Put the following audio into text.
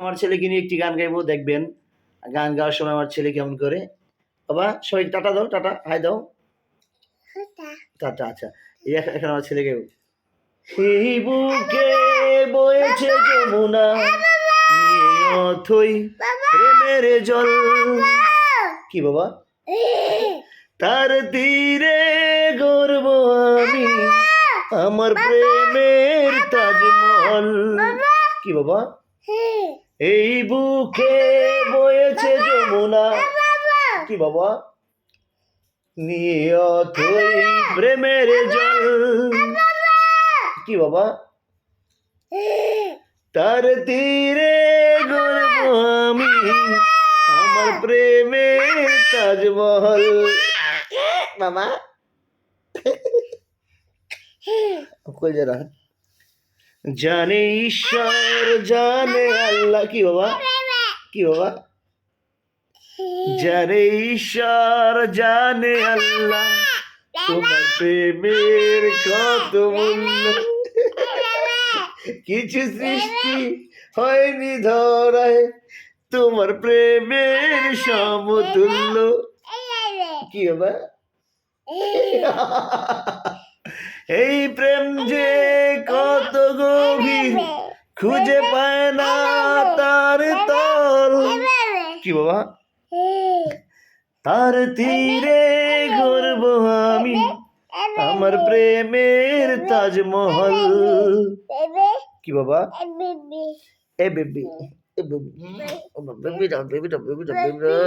আমার ছেলেকে নিয়ে একটি গান গাইবো, দেখবেন গান গাওয়ার সময় আমার ছেলে কেমন করে। বাবা সবাই টাটা দাও, টাটা হাই দাও, টাটা। আচ্ছা এখন আমার ছেলে গাইবো। এই বুকে বয়েছে যমুনা অথই প্রেমের জল। কি বাবা? তার তীরে গর্ব আমি আমার প্রেমের তাজমহল। কি বাবা? এই বুকে বয়েছে যমুনা। কি বাবা? নিয়তই প্রেমের জল। কি বাবা? তার তীরে গর্ব আমি আমার প্রেমের তাজমহল। মামা কই যারা জানে ঈশ্বর জানে আল্লাহ। কি বাবা? কি বাবা? জানে ঈশ্বর জানে আল্লাহ তোমার প্রেমের কত মূল্য। কিছু সৃষ্টি হয়নি ধরায় তোমার প্রেমের সমতুল্য। কি বাবা? এই প্রেম যে কত গভীর খুঁজে পায় না তার তল। কি বাবা? তার তীরে গর্ব আমি আমার প্রেমের তাজমহল। কি বাবা? এ বেবি, এ বেবি, বেবি দাও, বেবি দাও, বেবি দাও, বেবি দাও।